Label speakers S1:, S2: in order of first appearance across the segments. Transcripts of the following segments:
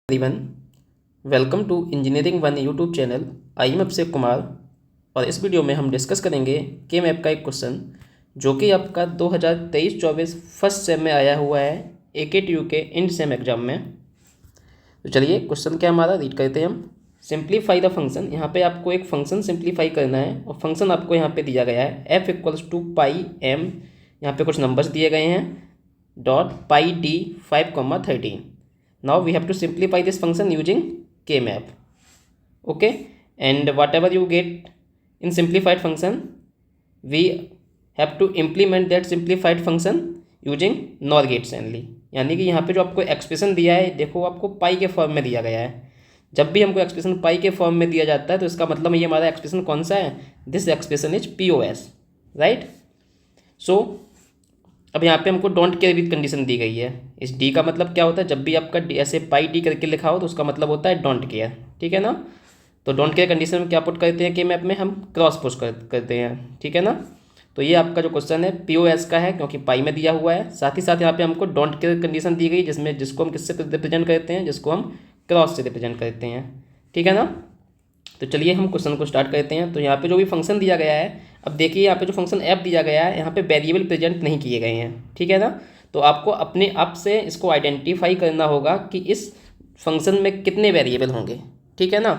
S1: Everyone, welcome to engineering one YouTube channel. I am Abhishek Kumar और इस video में हम डिस्कस करेंगे के मैप का एक क्वेश्चन जो कि आपका 2023-24 फर्स्ट सेम में आया हुआ है AKTU के इंड सेम एग्जाम में। तो चलिए क्वेश्चन क्या हमारा रीड करते हैं हम। Simplify the function. यहाँ पे आपको एक फंक्शन सिंप्लीफाई करना है और फंक्शन आपको यहाँ पे दिया गया है f = πm। यहाँ पे कुछ नंबर्स दिए गए हैं .πd 5,13। Now we have to simplify this function using K-map. Okay, and whatever you get in simplified function, we have to implement that simplified function using NOR gates only. यानी कि यहाँ पे जो आपको एक्सप्रेशन दिया है, देखो आपको पाई के फॉर्म में दिया गया है। जब भी हमको एक्सप्रेशन पाई के फॉर्म में दिया जाता है तो इसका मतलब ये हमारा एक्सप्रेशन कौन सा है, this expression is POS, right. So अब यहाँ पे हमको डोंट केयर विद कंडीशन दी गई है। इस डी का मतलब क्या होता है, जब भी आपका ऐसे पाई डी करके लिखा हो तो उसका मतलब होता है डोंट केयर, ठीक है ना। तो डोंट केयर कंडीशन में क्या पुट करते हैं, के मैप में हम क्रॉस पुश करते हैं, ठीक है ना। तो ये आपका जो क्वेश्चन है POS का है क्योंकि पाई में दिया हुआ है। साथ ही साथ यहाँ पे हमको डोंट केयर कंडीशन दी गई जिसको हम किससे रिप्रेजेंट करते हैं, जिसको हम क्रॉस से रिप्रेजेंट करते हैं, ठीक है ना। तो चलिए हम क्वेश्चन को स्टार्ट करते हैं। तो यहाँ पे जो भी फंक्शन दिया गया है, अब देखिए यहाँ पे जो फंक्शन f दिया गया है, यहाँ पे वेरिएबल प्रेजेंट नहीं किए गए हैं, ठीक है ना। तो आपको अपने आप से इसको आइडेंटिफाई करना होगा कि इस फंक्शन में कितने वेरिएबल होंगे, ठीक है ना।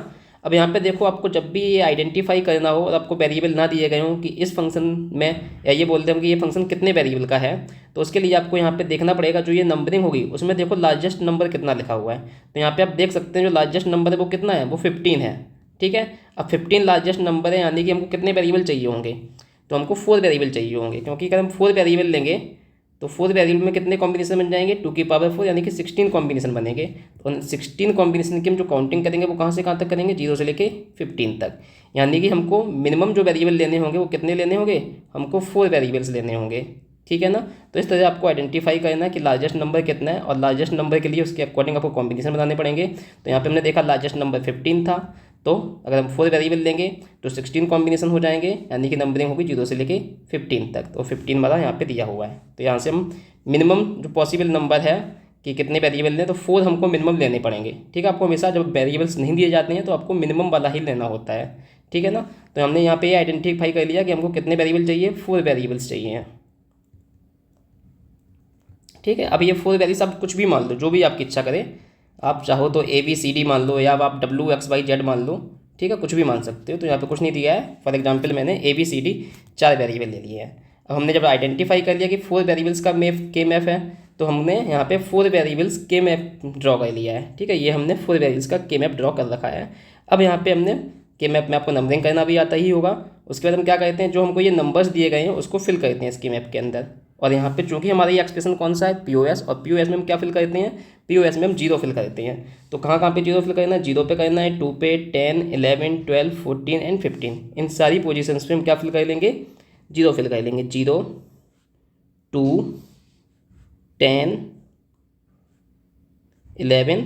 S1: अब यहाँ पे देखो, आपको जब भी ये आइडेंटिफाई करना हो और आपको वेरिएबल ना दिए गए हों कि इस फंक्शन में, या ये बोलते हैं कि ये फंक्शन कितने वेरिएबल का है, तो उसके लिए आपको यहाँ पे देखना पड़ेगा जो ये नंबरिंग होगी उसमें देखो लार्जेस्ट नंबर कितना लिखा हुआ है। तो यहाँ पे आप देख सकते हैं जो लार्जेस्ट नंबर है वो कितना है, वो 15 है, ठीक है। अब 15 लार्जेस्ट नंबर है, यानी कि हमको कितने वेरिएबल चाहिए होंगे, तो हमको 4 वेरिएबल चाहिए होंगे, क्योंकि अगर हम 4 वेरिएबल लेंगे तो 4 वेरिएबल में कितने कॉम्बिनेशन बन जाएंगे, 2 की पावर 4 यानी कि 16 कॉम्बिनेशन बनेंगे। तो 16 कॉम्बिनेशन की हम जो काउंटिंग करेंगे वो कहाँ से कहाँ तक करेंगे, 0 से लेके 15 तक। यानी कि हमको मिनिमम जो वेरिएबल लेने होंगे वो कितने लेने होंगे, हमको 4 वेरिएबल्स लेने होंगे, ठीक है ना। तो इस तरह आपको आइडेंटिफाई करना है कि लार्जेस्ट नंबर कितना है, और लार्जेस्ट नंबर के लिए उसके अकॉर्डिंग आपको कॉम्बिनेशन बनाने पड़ेंगे। तो यहाँ पे हमने देखा लार्जेस्ट नंबर 15 था, तो अगर हम 4 वेरिएबल लेंगे तो 16 कॉम्बिनेशन हो जाएंगे, यानी कि नंबरिंग होगी 0 से लेके 15 तक। तो 15 हमारा यहाँ पे दिया हुआ है। तो यहाँ से हम मिनिमम जो पॉसिबल नंबर है कि कितने वेरिएबल लें, तो 4 हमको मिनिमम लेने पड़ेंगे, ठीक है। आपको हमेशा जब वेरिएबल्स नहीं दिए जाते हैं तो आपको मिनिमम वाला ही लेना होता है, ठीक है ना। तो हमने यहाँ पे आइडेंटिफाई कर लिया कि हमको कितने वेरिएबल चाहिए, 4 वेरिएबल्स चाहिए, ठीक है। अब ये 4 वेरिएबल्स आप कुछ भी मान लो, जो भी आपकी इच्छा करे, आप चाहो तो ABCD मान लो, या आप WXYZ मान लो, ठीक है, कुछ भी मान सकते हो। तो यहाँ पे कुछ नहीं दिया है। फॉर एग्जांपल मैंने ABCD 4 वेरिएबल ले लिए हैं। अब हमने जब आइडेंटिफाई कर लिया कि 4 वेरिएबल्स का के मैप है, तो हमने यहाँ पे 4 वेरिएबल्स के मैप ड्रॉ कर लिया है, ठीक है। ये हमने 4 वेरिएबल्स का के मैप ड्रॉ कर रखा है। अब यहाँ पे हमने के मैप में आपको नंबरिंग करना भी आता ही होगा। उसके बाद हम क्या करते हैं, जो हमको ये नंबर्स दिए गए हैं उसको फिल करते हैं इसके मैप के अंदर। और यहाँ पे चूंकि हमारा ये एक्सप्रेशन कौन सा है, POS, और POS में हम क्या फिल करते हैं, POS में हम 0 फिल करते हैं। तो कहाँ कहाँ पे 0 फिल करना है, 0 पे करना है, 2 पे, 10, 11, 12, 14 एंड 15। इन सारी पोजीशंस पे हम क्या फिल कर लेंगे, 0 फिल कर लेंगे। 0, 2, 10, 11,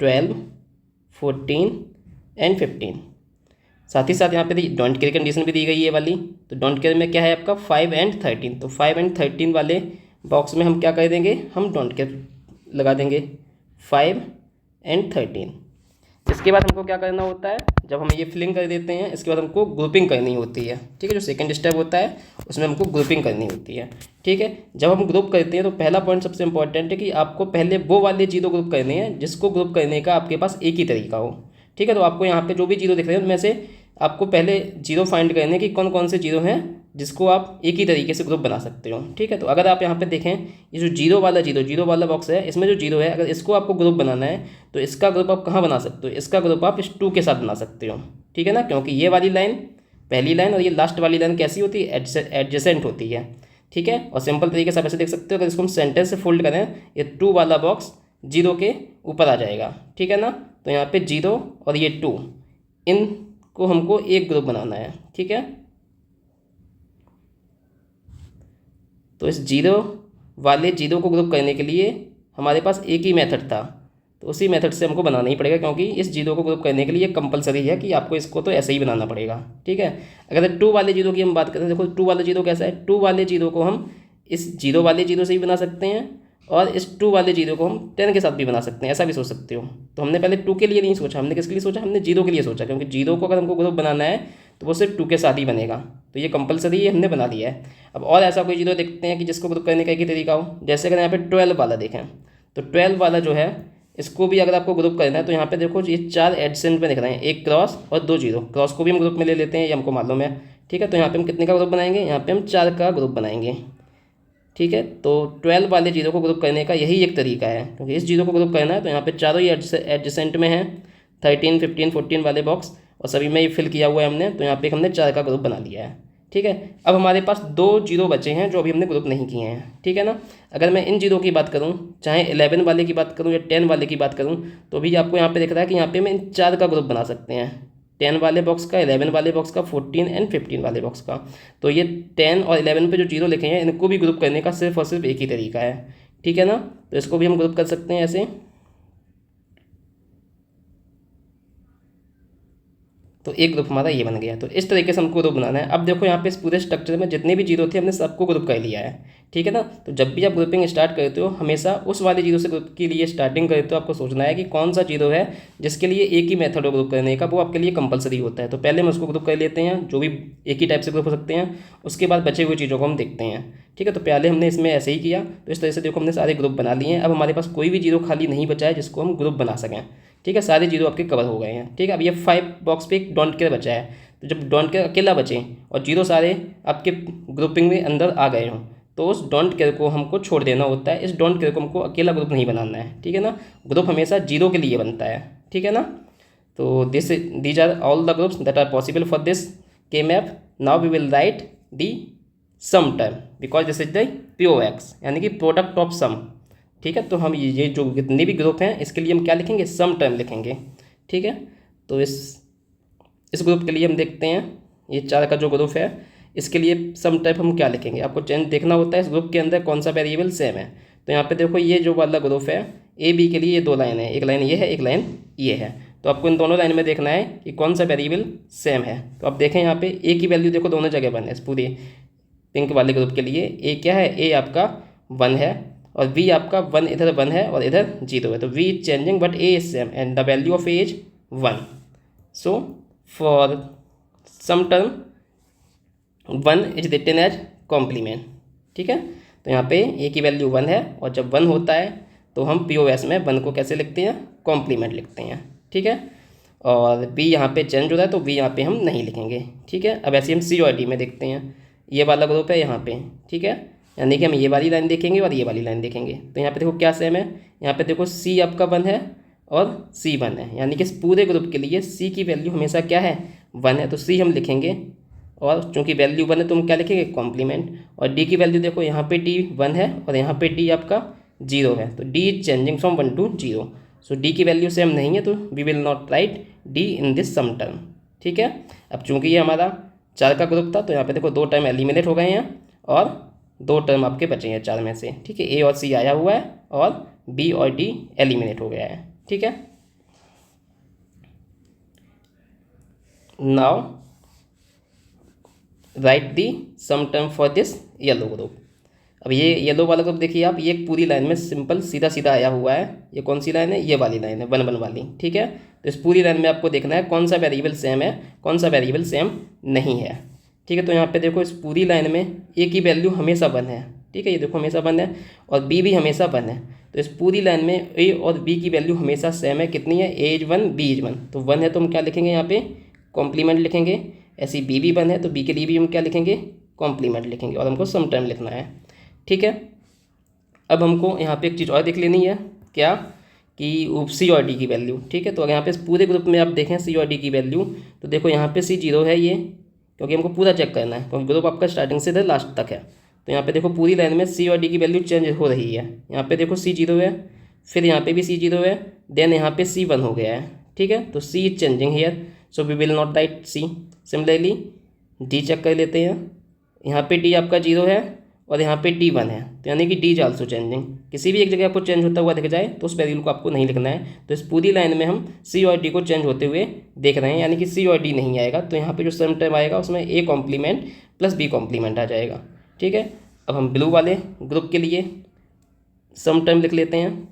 S1: 12, 14 एंड 15। साथ ही साथ यहाँ पे डोंट केयर कंडीशन भी दी गई है वाली। तो डोंट केयर में क्या है आपका 5 एंड 13। तो 5 एंड 13 वाले बॉक्स में हम क्या कर देंगे, हम डोंट केयर लगा देंगे, 5 एंड 13। इसके बाद हमको क्या करना होता है, जब हम ये फिलिंग कर देते हैं इसके बाद हमको ग्रुपिंग करनी होती है, ठीक है। जो सेकंड स्टेप होता है उसमें हमको ग्रुपिंग करनी होती है, ठीक है। जब हम ग्रुप करते हैं तो पहला पॉइंट सबसे इंपॉर्टेंट है कि आपको पहले वो वाले 0 ग्रुप करने हैं जिसको ग्रुप करने का आपके पास एक ही तरीका हो, ठीक है। तो आपको यहाँ पे जो भी 0 दिख रहे हैं उनमें से आपको पहले 0 फाइंड करने कि कौन कौन से 0 हैं जिसको आप एक ही तरीके से ग्रुप बना सकते हो, ठीक है। तो अगर आप यहाँ पे देखें, ये जो 0 वाला बॉक्स है, इसमें जो 0 है, अगर इसको आपको ग्रुप बनाना है तो इसका ग्रुप आप कहाँ बना सकते हो, इसका ग्रुप आप इस 2 के साथ बना सकते हो, ठीक है ना। क्योंकि ये वाली लाइन पहली लाइन और ये लास्ट वाली लाइन कैसी होती है, एडजेसेंट होती है, ठीक है। और सिंपल तरीके से आप ऐसे देख सकते हो, अगर इसको हम सेंटर से फोल्ड करें, ये 2 वाला बॉक्स 0 के ऊपर आ जाएगा, ठीक है ना। तो यहाँ पे 0 और ये 2, इनको हमको एक ग्रुप बनाना है, ठीक है। तो इस 0 वाले 0 को ग्रुप करने के लिए हमारे पास एक ही मेथड था, तो उसी मेथड से हमको बनाना ही पड़ेगा, क्योंकि इस 0 को ग्रुप करने के लिए कंपलसरी है कि आपको इसको तो ऐसे ही बनाना पड़ेगा, ठीक है। अगर 2 वाले 0 की हम बात करें, देखो 2 वाले 0 कैसा है, 2 वाले 0 को हम इस 0 वाले 0 से भी बना सकते हैं और इस 2 वाले जीरो को हम 10 के साथ भी बना सकते हैं, ऐसा भी सोच सकते हो। तो हमने पहले 2 के लिए नहीं सोचा, हमने किसके लिए सोचा, हमने जीरो के लिए सोचा, क्योंकि जीरो को अगर हमको ग्रुप बनाना है तो वो सिर्फ 2 के साथ ही बनेगा। तो ये कंपलसरी ये हमने बना लिया है। अब और ऐसा कोई जीरो देखते हैं कि जिसको ग्रुप करने का एक ही तरीका हो। जैसे अगर यहाँ पे 12 वाला देखें, तो 12 वाला जो है इसको भी अगर आपको ग्रुप करना है तो यहाँ पे देखो ये 4 एडसेंट में दिख रहे हैं, एक क्रॉस और 2 जीरो। क्रॉस को भी हम ग्रुप में ले लेते हैं, ये हमको मालूम है। ठीक है, तो यहाँ पे हम कितने का ग्रुप बनाएंगे, यहाँ पे हम 4 का ग्रुप बनाएंगे। ठीक है, तो 12 वाले जीरो को ग्रुप करने का यही एक तरीका है, क्योंकि इस जीरो को ग्रुप करना है तो यहाँ पे चारों ही एडजेसेंट में है, 13, 15, 14 वाले बॉक्स, और सभी में ये फिल किया हुआ है हमने। तो यहाँ पे हमने 4 का ग्रुप बना लिया है। ठीक है, अब हमारे पास 2 जीरो बचे हैं जो अभी हमने ग्रुप नहीं किए हैं। ठीक है ना, अगर मैं इन जीरो की बात करूँ, चाहे 11 वाले की बात करूँ या 10 वाले की बात करूँ, तो भी आपको यहाँ पे दिख रहा है कि यहाँ पे हम इन 4 का ग्रुप बना सकते हैं, 10 वाले बॉक्स का, 11 वाले बॉक्स का, 14 एंड 15 वाले बॉक्स का। तो ये 10 और 11 पे जो जीरो लिखे हैं इनको भी ग्रुप करने का सिर्फ और सिर्फ एक ही तरीका है। ठीक है ना, तो इसको भी हम ग्रुप कर सकते हैं ऐसे। तो एक ग्रुप हमारा ये बन गया। तो इस तरीके से हमको ग्रुप बनाना है। अब देखो यहाँ पे इस पूरे स्ट्रक्चर में जितने भी जीरो थे हमने सबको ग्रुप कर लिया है। ठीक है ना, तो जब भी आप ग्रुपिंग स्टार्ट करते हो हमेशा उस वाले जीरो से ग्रुप के लिए स्टार्टिंग करते हो आपको सोचना है कि कौन सा जीरो है जिसके लिए एक ही मेथड हो ग्रुप करने का, वो आपके लिए कंपलसरी होता है। तो पहले हम उसको ग्रुप कर लेते हैं, जो भी एक ही टाइप से ग्रुप हो सकते हैं, उसके बाद बचे हुए चीज़ों को हम देखते हैं। ठीक है, तो पहले हमने इसमें ऐसे ही किया। तो इस तरह से देखो हमने सारे ग्रुप बना लिए हैं। अब हमारे पास कोई भी जीरो खाली नहीं बचा है जिसको हम ग्रुप बना सकें। ठीक है, सारे जीरो आपके कवर हो गए हैं। ठीक है, अब ये 5 बॉक्स पे एक डोंट केयर बचा है। तो जब डोंट केयर अकेला बचे और जीरो सारे आपके ग्रुपिंग में अंदर आ गए हों, तो उस डोंट केयर को हमको छोड़ देना होता है। इस डोंट केयर को हमको अकेला ग्रुप नहीं बनाना है। ठीक है ना, ग्रुप हमेशा जीरो के लिए बनता है। ठीक है ना, तो these are all the groups that are possible for this K map. Now we will write the sum term because this is the POX, यानी कि प्रोडक्ट ऑफ सम। ठीक है, तो हम ये जो जितने भी ग्रुप हैं इसके लिए हम क्या लिखेंगे, सम टर्म लिखेंगे। ठीक है, तो इस ग्रुप के लिए हम देखते हैं ये 4 का जो ग्रुप है इसके लिए सम टाइप हम क्या लिखेंगे। आपको चेंज देखना होता है इस ग्रुप के अंदर कौन सा वेरिएबल सेम है। तो यहाँ पे देखो ये जो वाला ग्रुप है AB के लिए ये 2 लाइन है, एक लाइन ये है, एक लाइन ये है। तो आपको इन दोनों लाइन में देखना है कि कौन सा वेरिएबल सेम है। तो आप देखें यहाँ पे A की वैल्यू देखो दोनों जगह 1 है। इस पूरे पिंक वाले ग्रुप के लिए A क्या है, A आपका 1 है और V आपका 1 इधर 1 है और इधर 0 है। तो V is changing but A is same and the value of A is 1। So for sum term 1 is written as complement. ठीक है, तो यहाँ पे A की वैल्यू 1 है और जब 1 होता है तो हम POS में 1 को कैसे लिखते हैं, कॉम्प्लीमेंट लिखते हैं। ठीक है, और B यहाँ पे चेंज हो रहा है तो B यहाँ पे हम नहीं लिखेंगे। ठीक है, अब ऐसे हम COD में देखते हैं, ये वाला ग्रुप है यहाँ पे। ठीक है, यानी कि हम ये वाली लाइन देखेंगे और ये वाली लाइन देखेंगे। तो यहाँ पे देखो क्या सेम है, यहाँ पे देखो C आपका 1 है और C 1 है, यानी कि इस पूरे ग्रुप के लिए C की वैल्यू हमेशा क्या है, 1 है। तो C हम लिखेंगे और चूंकि वैल्यू 1 है तो हम क्या लिखेंगे, कॉम्प्लीमेंट। और D की वैल्यू देखो यहाँ पे D 1 है और यहाँ पे D आपका 0 है। तो D is changing from 1 to 0। So D की वैल्यू सेम नहीं है तो we will not write D in this sum term. ठीक है, अब चूंकि ये हमारा 4 का ग्रुप था तो यहाँ पे देखो 2 टर्म एलिमिनेट हो गए हैं और 2 टर्म आपके बचे हैं 4 में से। ठीक है, A और C आया हुआ है और B और D एलिमिनेट हो गया है। ठीक है, now write the sum term for this yellow group. अब ये येलो वाला ग्रुप देखिए आप, ये एक पूरी लाइन में सिंपल सीधा सीधा आया हुआ है। ये कौन सी लाइन है, ये वाली लाइन है 1 1 वाली। ठीक है, तो इस पूरी लाइन में आपको देखना है कौन सा वेरिएबल सेम है, कौन सा वेरिएबल सेम नहीं है। ठीक है, तो यहाँ पे देखो इस पूरी लाइन में A की वैल्यू हमेशा 1 है। ठीक है, ये देखो हमेशा 1 है और B भी हमेशा 1 है। तो इस पूरी लाइन में A और B की वैल्यू हमेशा सेम है। कितनी है, A इज 1 B इज 1। तो 1 है तो हम क्या लिखेंगे, यहाँ पे कॉम्प्लीमेंट लिखेंगे। ऐसी B भी 1 है तो B के लिए भी हम क्या लिखेंगे, कॉम्प्लीमेंट लिखेंगे और हमको सम टाइम लिखना है। ठीक है, अब हमको यहाँ पे एक चीज़ और देख लेनी है, क्या कि C और D की वैल्यू। ठीक है, तो अगर यहाँ पे इस पूरे ग्रुप में आप देखें C और D की वैल्यू तो देखो यहाँ पे C 0 है ये, क्योंकि हमको पूरा चेक करना है क्योंकि ग्रुप आपका स्टार्टिंग से इधर लास्ट तक है। तो यहाँ पे देखो पूरी लाइन में C और D की वैल्यू चेंज हो रही है। यहाँ पे देखो C 0 है, फिर यहाँ पे भी C 0 है, देन यहाँ पे C 1 हो गया है। ठीक है, तो C is changing here, so we will not write C। Similarly D check कर लेते हैं, यहाँ पे D आपका 0 है और यहाँ पे D 1 है, तो यानी कि D इज आल्सो चेंजिंग। किसी भी एक जगह आपको चेंज होता हुआ दिख जाए तो उस वैल्यू को आपको नहीं लिखना है। तो इस पूरी लाइन में हम C और D को चेंज होते हुए देख रहे हैं, यानी कि C और D नहीं आएगा। तो यहाँ पे जो सम टर्म आएगा उसमें A complement plus B complement आ जाएगा। ठीक है, अब हम ब्लू वाले ग्रुप के लिए सम टर्म लिख लेते हैं।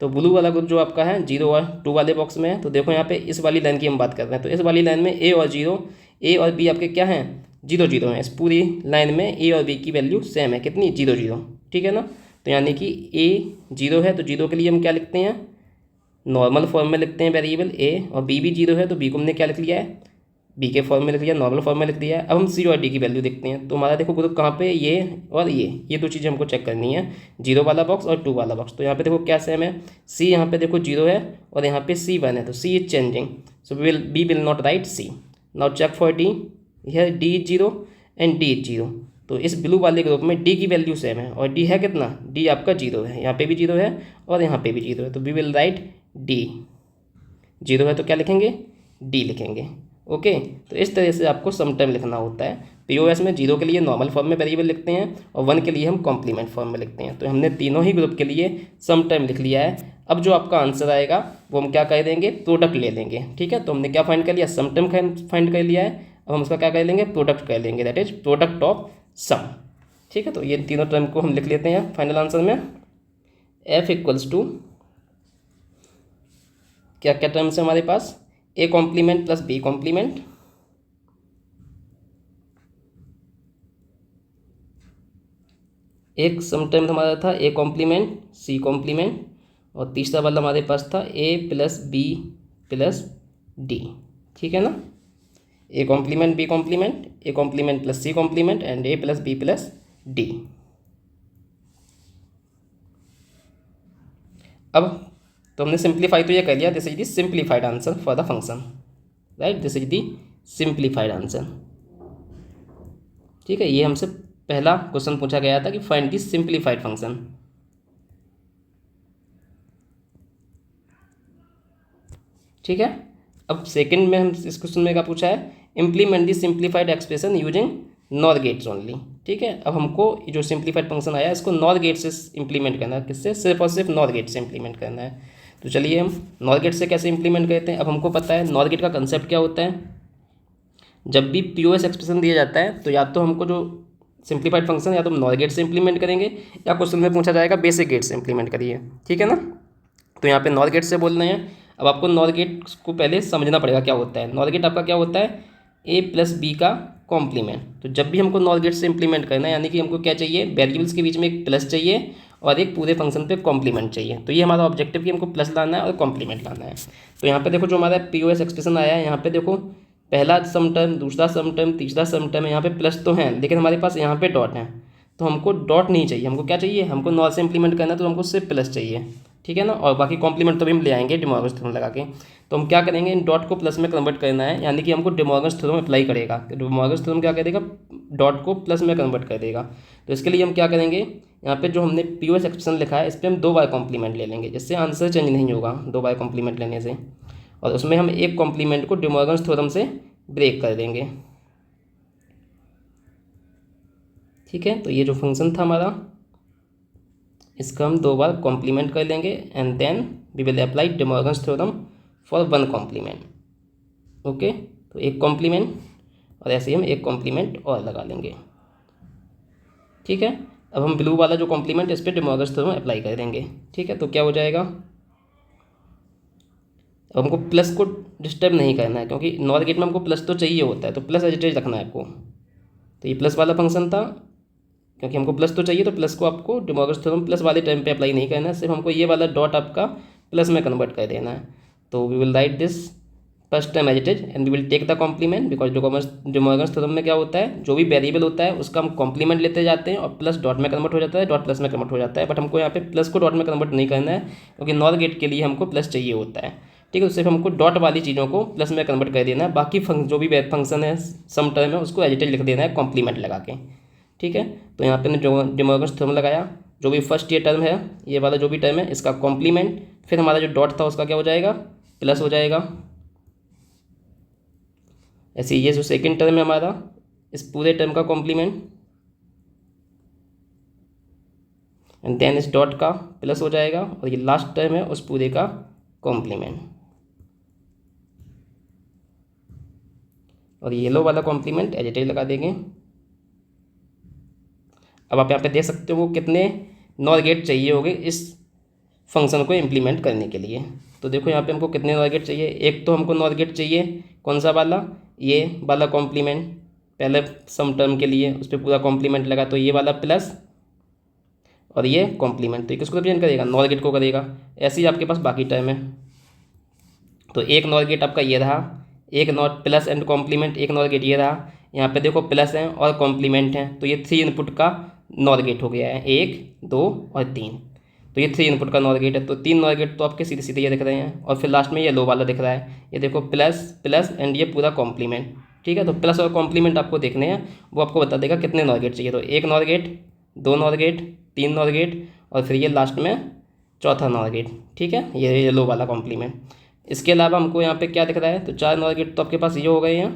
S1: तो ब्लू वाला ग्रुप जो आपका है 0 और 2 वाले बॉक्स में है। तो देखो यहाँ पे इस वाली लाइन की हम बात कर रहे हैं, तो इस वाली लाइन में ए और बी आपके क्या हैं, 0 0 हैं। इस पूरी लाइन में ए और बी की वैल्यू सेम है, कितनी, 0 0। ठीक है ना। तो यानी कि ए 0 है तो 0 के लिए हम क्या लिखते हैं, नॉर्मल फॉर्म में लिखते हैं वेरिएबल ए, और बी भी 0 है तो बी को हमने क्या लिख लिया है, बी के फॉर्म में लिख दिया, नॉर्मल फॉर्म में लिख दिया है। अब हम सी और डी की वैल्यू देखते हैं। तो हमारा देखो ग्रुप कहाँ पे, ये और ये दो चीज़ें हमको चेक करनी है, 0 वाला बॉक्स और 2 वाला बॉक्स। तो यहाँ पे देखो क्या सेम है, सी यहाँ पे देखो 0 है और यहाँ पे सी 1 है, तो C is changing, so we will not write C. Now check for D, here D is 0 and D is 0। तो इस ब्लू वाले ग्रुप में डी की वैल्यू सेम है, और डी है कितना, डी आपका 0 है, यहाँ पे भी 0 है और यहाँ पे भी 0 है, तो वी विल राइट डी। 0 है तो क्या लिखेंगे, डी लिखेंगे। ओके, तो इस तरह से आपको सम टर्म लिखना होता है। पीओएस में 0 के लिए नॉर्मल फॉर्म में वेरिएबल लिखते हैं और 1 के लिए हम कॉम्प्लीमेंट फॉर्म में लिखते हैं। तो हमने तीनों ही ग्रुप के लिए सम टर्म लिख लिया है। अब जो आपका आंसर आएगा वो हम क्या कर देंगे, प्रोडक्ट ले लेंगे। ठीक है, तो हमने क्या फाइंड कर लिया, सम टर्म फाइंड कर लिया है। अब हम उसका क्या कर लेंगे, प्रोडक्ट कर लेंगे, that is product of some. ठीक है, तो ये तीनों टर्म को हम लिख लेते हैं फाइनल आंसर में। एफ इक्वल्स टू क्या क्या टर्म्स है हमारे पास, A complement plus B complement, एक सम टर्म हमारा था ए कॉम्प्लीमेंट सी कॉम्प्लीमेंट, और तीसरा वाला हमारे पास था A plus B plus D. ठीक है ना, A complement B complement, A complement plus C complement and A plus B plus D. अब तो हमने सिंप्लीफाई तो ये कर लिया, this is the simplified answer for the function, right, this is the simplified answer. ठीक है, ये हमसे पहला क्वेश्चन पूछा गया था कि फाइंड द सिंप्लीफाइड फंक्शन। ठीक है, अब सेकंड में हम इस क्वेश्चन में क्या पूछा है, implement the simplified expression using NOR gates only. ठीक है, अब हमको जो सिंप्लीफाइड फंक्शन आया इसको नॉर गेट से इम्प्लीमेंट करना है, किससे, सिर्फ और सिर्फ नॉर गेट से इम्प्लीमेंट करना है। तो चलिए हम नॉर गेट से कैसे इम्प्लीमेंट करते हैं। अब हमको पता है नॉर गेट का कंसेप्ट क्या होता है, जब भी पीओएस एक्सप्रेशन दिया जाता है तो या तो हमको जो सिंप्लीफाइड फंक्शन या तो हम नॉर गेट से इम्प्लीमेंट करेंगे, या क्वेश्चन में पूछा जाएगा बेसिक गेट से इम्प्लीमेंट करिए। ठीक है ना, तो यहाँ पे नॉर गेट से बोल रहे हैं। अब आपको नॉर गेट को पहले समझना पड़ेगा क्या होता है। नॉर गेट आपका क्या होता है, ए प्लस बी का कॉम्प्लीमेंट। तो जब भी हमको नॉर गेट से इम्प्लीमेंट करना है, यानी कि हमको क्या चाहिए, वेरिएबल्स के बीच में एक प्लस चाहिए और एक पूरे फंक्शन पे कॉम्प्लीमेंट चाहिए। तो ये हमारा ऑब्जेक्टिव कि हमको प्लस लाना है और कॉम्प्लीमेंट लाना है। तो यहाँ पे देखो जो हमारा पीओएस एक्सप्रेशन आया है, यहाँ पे देखो पहला सम टर्म, दूसरा सम टर्म, तीसरा सम टर्म है, यहाँ पे प्लस तो है लेकिन हमारे पास यहाँ पे डॉट है, तो हमको डॉट नहीं चाहिए, हमको क्या चाहिए, हमको नॉर से इम्प्लीमेंट करना है तो हमको सिर्फ प्लस चाहिए। ठीक है ना, और बाकी कॉम्प्लीमेंट तो भी हम ले आएंगे डिमॉर्गन्स थ्योरम लगा के। तो हम क्या करेंगे, इन डॉट को प्लस में कन्वर्ट करना है, यानी कि हमको डिमॉर्गन्स थ्योरम अप्लाई करेगा। डिमॉर्गन्स थ्योरम क्या करेगा, डॉट को प्लस में कन्वर्ट कर देगा। तो इसके लिए हम क्या करेंगे, यहाँ पे जो हमने पीओएस एक्सप्रेशन लिखा है इस पर हम 2 बार कॉम्प्लीमेंट ले लेंगे, जिससे आंसर चेंज नहीं होगा 2 बार कॉम्प्लीमेंट लेने से, और उसमें हम एक कॉम्प्लीमेंट को डिमॉर्गन्स थ्योरम से ब्रेक कर देंगे। ठीक है, तो ये जो फंक्शन था हमारा इसका हम 2 बार कॉम्प्लीमेंट कर लेंगे and then we will apply De Morgan's theorem for 1 complement. Okay, तो एक कॉम्प्लीमेंट और ऐसे ही हम एक कॉम्प्लीमेंट और लगा लेंगे। ठीक है, अब हम ब्लू वाला जो कॉम्प्लीमेंट इस पर डिमॉर्गन्स थ्योरम अप्लाई कर देंगे। ठीक है, तो क्या हो जाएगा, अब हमको प्लस को डिस्टर्ब नहीं करना है, क्योंकि नॉर गेट में हमको प्लस तो चाहिए होता है, तो प्लस एज इट इज रखना है आपको। तो ये प्लस वाला फंक्शन था, क्योंकि हमको प्लस तो चाहिए तो प्लस को आपको डिमॉर्गन्स थ्योरम प्लस वाले टर्म पे अप्लाई नहीं करना है, सिर्फ हमको ये वाला डॉट आपका प्लस में कन्वर्ट कर देना है। तो we will write this first term as it is and we will take the complement, because De Morgan's theorem में क्या होता है, जो भी वेरिएबल होता है उसका हम कॉम्प्लीमेंट लेते जाते हैं और प्लस डॉट में कन्वर्ट हो जाता है, डॉट प्लस में कन्वर्ट हो जाता है। बट हमको यहाँ पे प्लस को डॉट में कन्वर्ट नहीं करना है, क्योंकि नॉर गेट के लिए हमको प्लस चाहिए होता है। ठीक है, तो सिर्फ हमको डॉट वाली चीज़ों को प्लस में कन्वर्ट कर देना है, बाकी जो भी फंक्शन है सम टर्म है उसको एज इट इज लिख देना है कॉम्प्लीमेंट लगा के। ठीक है, तो यहाँ पे ने जो डिमॉर्गन्स थ्योरम लगाया, जो भी फर्स्ट ये टर्म है, ये वाला जो भी टर्म है इसका कॉम्प्लीमेंट, फिर हमारा जो डॉट था उसका क्या हो जाएगा, प्लस हो जाएगा। ऐसे ये जो सेकंड टर्म है हमारा, इस पूरे टर्म का कॉम्प्लीमेंट एंड देन इस डॉट का प्लस हो जाएगा, और ये लास्ट टर्म है उस पूरे का कॉम्प्लीमेंट, और ये येलो वाला कॉम्प्लीमेंट एज इट इज लगा देंगे। अब आप यहाँ पे देख सकते हो वो कितने नॉर गेट चाहिए होंगे इस फंक्शन को इम्प्लीमेंट करने के लिए। तो देखो यहाँ पे हमको कितने नॉर गेट चाहिए, एक तो हमको नॉर गेट चाहिए कौन सा वाला, ये वाला कॉम्प्लीमेंट, पहले सम टर्म के लिए उस पर पूरा कॉम्प्लीमेंट लगा, तो ये वाला प्लस और ये कॉम्प्लीमेंट, तो ये किसको रिप्रेजेंट करेगा, नॉर गेट को करेगा। ऐसे ही आपके पास बाकी टर्म है, तो एक नॉर गेट आपका ये रहा, एक नॉट प्लस एंड कॉम्प्लीमेंट, एक नॉर गेट ये रहा, यहाँ पे देखो प्लस है और कॉम्प्लीमेंट है, तो ये 3 इनपुट का नॉर गेट हो गया है, 1 2 और 3, तो ये 3 इनपुट का नॉर गेट है। तो 3 नॉर गेट तो आपके सीधे सीधे ये दिख रहे हैं, और फिर लास्ट में ये लो वाला दिख रहा है, ये देखो प्लस प्लस एंड ये पूरा कॉम्प्लीमेंट। ठीक है, तो प्लस और कॉम्प्लीमेंट आपको देखने हैं, वो आपको बता देगा कितने नॉर गेट चाहिए। तो एक NOR gate, 2 NOR gate, 3 NOR gate, और फिर ये लास्ट में चौथा नॉर गेट। ठीक है, ये लो वाला कॉम्प्लीमेंट। इसके अलावा हमको यहाँ पे क्या दिख रहा है, तो 4 नॉर गेट तो आपके पास ये हो गए हैं,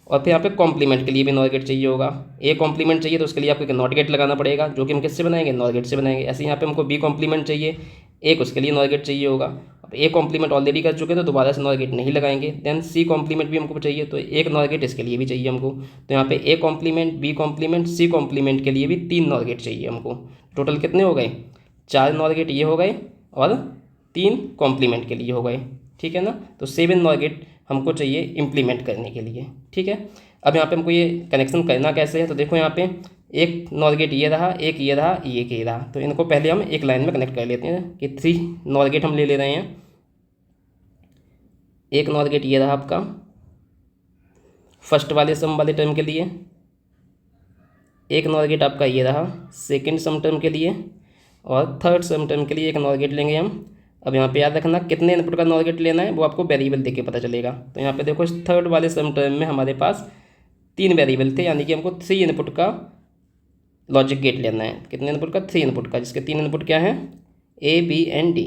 S1: और फिर यहाँ पे कॉम्प्लीमेंट के लिए भी नॉर गेट चाहिए होगा। ए कॉम्प्लीमेंट चाहिए तो उसके लिए आपको एक नॉट गेट लगाना पड़ेगा, जो कि हम किससे बनाएंगे, नॉर गेट से बनाएंगे। ऐसे यहाँ पे हमको बी कॉम्प्लीमेंट चाहिए, एक उसके लिए नॉर गेट चाहिए होगा। अब ए कॉम्प्लीमेंट ऑलरेडी कर चुके तो दोबारा से नॉर गेट नहीं लगाएंगे। देन सी कॉम्प्लीमेंट भी हमको चाहिए, तो एक नॉर गेट इसके लिए भी चाहिए हमको। तो यहाँ पे A complement, B complement, C complement के लिए भी 3 नॉर गेट चाहिए हमको। टोटल कितने हो गए, 4 नॉर गेट ये हो गए और 3 कॉम्प्लीमेंट के लिए हो गए। ठीक है ना, तो 7 नॉर गेट हमको चाहिए इम्प्लीमेंट करने के लिए। ठीक है, अब यहाँ पे हमको ये कनेक्शन करना कैसे है, तो देखो यहाँ पे एक नॉर गेट ये रहा, एक ये रहा, एक ये रहा, तो इनको पहले हम एक लाइन में कनेक्ट कर लेते हैं कि 3 नॉर गेट हम ले रहे हैं। एक नॉर गेट ये रहा आपका फर्स्ट वाले सम वाले टर्म के लिए, एक नॉर गेट आपका ये रहा सेकेंड सम टर्म के लिए, और थर्ड सम टर्म के लिए एक नॉर गेट लेंगे हम। अब यहाँ पे याद रखना कितने इनपुट का नॉर गेट लेना है वो आपको वेरिएबल देके पता चलेगा। तो यहाँ पे देखो इस थर्ड वाले सम टर्म में हमारे पास 3 वेरिएबल थे, यानी कि हमको 3 इनपुट का लॉजिक गेट लेना है। कितने इनपुट का, 3 इनपुट का, जिसके 3 इनपुट क्या है, ए बी एंड डी।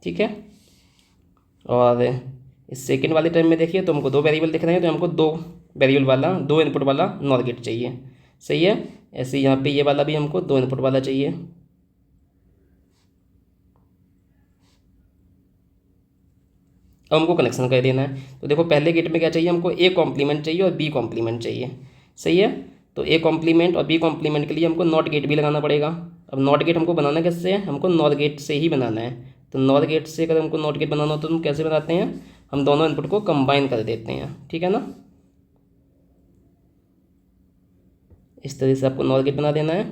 S1: ठीक है, और इस सेकेंड वाले टर्म में देखिए तो हमको 2 वेरिएबल दिख रहे हैं, तो हमको 2 वेरिएबल वाला 2 इनपुट वाला नॉर गेट चाहिए। सही है, ऐसे यहाँ पे ये वाला भी हमको 2 इनपुट वाला चाहिए। अब हमको कनेक्शन कर देना है, तो देखो पहले गेट में क्या चाहिए हमको, ए कॉम्प्लीमेंट चाहिए और बी कॉम्प्लीमेंट चाहिए। सही है, तो ए कॉम्प्लीमेंट और बी कॉम्प्लीमेंट के लिए हमको नॉट गेट भी लगाना पड़ेगा। अब नॉट गेट हमको बनाना किससे है, हमको नॉर गेट से ही बनाना है। तो नॉर गेट से अगर हमको नॉट गेट बनाना हो तो हम कैसे बनाते हैं, हम दोनों इनपुट को कंबाइन कर देते हैं। ठीक है ना, इस तरह से आपको नॉर गेट बना देना है,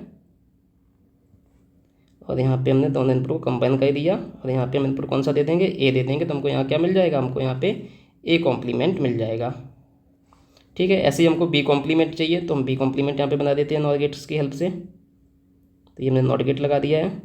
S1: और यहाँ पे हमने दोनों इनपुट को कंबाइन कर दिया, और यहाँ पे हम इनपुट कौन सा दे देंगे, ए दे देंगे, तो हमको यहाँ क्या मिल जाएगा, हमको यहाँ पे ए कॉम्प्लीमेंट मिल जाएगा। ठीक है, ऐसे ही हमको बी कॉम्प्लीमेंट चाहिए, तो हम बी कॉम्प्लीमेंट यहाँ पे बना देते हैं नॉर गेट्स की हेल्प से। तो ये हमने नॉट गेट लगा दिया है,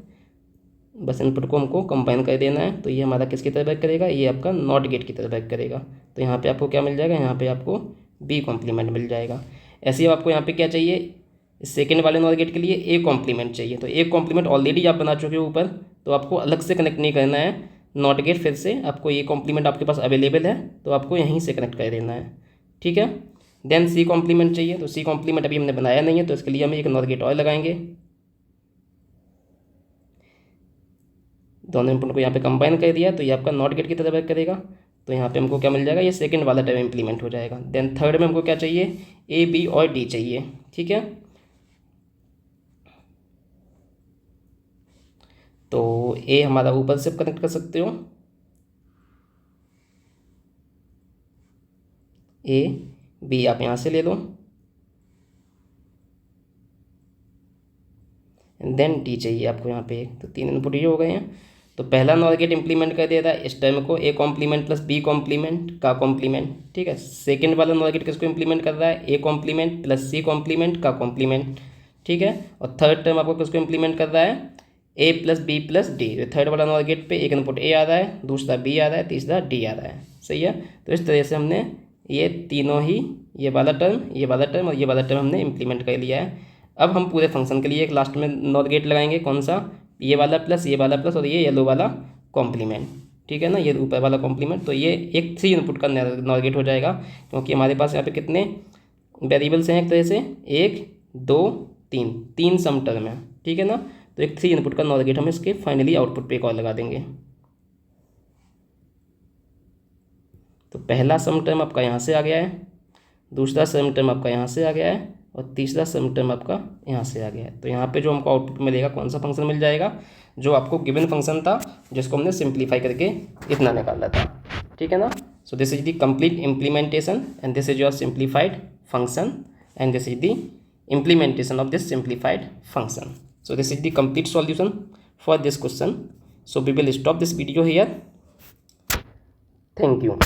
S1: बस इनपुट को हमको कंबाइन कर देना है। तो ये हमारा किसकी तरह वर्क करेगा, ये आपका नॉट गेट की तरह वर्क करेगा। तो यहाँ पे आपको क्या मिल जाएगा, यहाँ पे आपको बी कॉम्प्लीमेंट मिल जाएगा। ऐसे ही आपको यहाँ पे क्या चाहिए, सेकेंड वाले नॉर गेट के लिए ए कॉम्प्लीमेंट चाहिए। तो ए कॉम्प्लीमेंट ऑलरेडी आप बना चुके हो ऊपर, तो आपको अलग से कनेक्ट नहीं करना है नॉट गेट फिर से, आपको ए कॉम्प्लीमेंट आपके पास अवेलेबल है तो आपको यहीं से कनेक्ट कर देना है। ठीक है, देन सी कॉम्प्लीमेंट चाहिए, तो सी कॉम्प्लीमेंट अभी हमने बनाया नहीं है, तो इसके लिए हम एक नॉर गेट और लगाएंगे। दोनों इनपुट को यहाँ पे कंबाइन कर दिया, तो ये आपका नॉट गेट की तरह वर्क करेगा। तो यहाँ पे हमको क्या मिल जाएगा, ये सेकंड वाला टर्म इंप्लीमेंट हो जाएगा। देन थर्ड में हमको क्या चाहिए, ए बी और डी चाहिए। ठीक है, तो ए हमारा ऊपर से कनेक्ट कर सकते हो, ए बी आप यहाँ से ले लो, देन डी चाहिए आपको यहाँ पे। तो 3 इनपुट ये हो गए हैं। तो पहला नॉर गेट इंप्लीमेंट कर दिया था इस टर्म को, A complement plus B complement का कॉम्प्लीमेंट। ठीक है, सेकंड वाला नॉर गेट किसको इंप्लीमेंट कर रहा है, A complement plus C complement का कॉम्प्लीमेंट। ठीक है, और थर्ड टर्म आपको किसको इंप्लीमेंट कर रहा है, A plus B plus D. Third वाला नॉर गेट पे एक इनपुट ए आ रहा है, दूसरा बी आ रहा है, तीसरा डी आ रहा है। सही है, तो इस तरह से हमने ये तीनों ही, ये वाला टर्म, ये वाला टर्म और ये वाला टर्म हमने इंप्लीमेंट कर लिया है। अब हम पूरे फंक्शन के लिए एक लास्ट में नॉर गेट लगाएंगे, कौन सा, ये वाला प्लस ये वाला प्लस और ये येलो वाला कॉम्प्लीमेंट। ठीक है ना, ये ऊपर वाला कॉम्प्लीमेंट। तो ये एक 3 इनपुट का नॉर गेट हो जाएगा, क्योंकि हमारे पास यहाँ पे कितने वेरिएबल्स हैं एक तरह से, 1 2 3, 3 सम टर्म है। ठीक है ना, तो एक 3 इनपुट का नॉर गेट हम इसके फाइनली आउटपुट पे एक और लगा देंगे। तो पहला सम टर्म आपका यहाँ से आ गया है, दूसरा सम टर्म आपका यहाँ से आ गया है, और तीसरा सम टर्म आपका यहाँ से आ गया है। तो यहाँ पे जो हमको आउटपुट मिलेगा कौन सा फंक्शन मिल जाएगा, जो आपको गिवन फंक्शन था जिसको हमने सिंप्लीफाई करके इतना निकाला था, ठीक है ना। So this is the complete implementation and this is your simplified function and this is the implementation of this simplified function. So this is the complete solution for this question. So we will stop this video here. Thank you.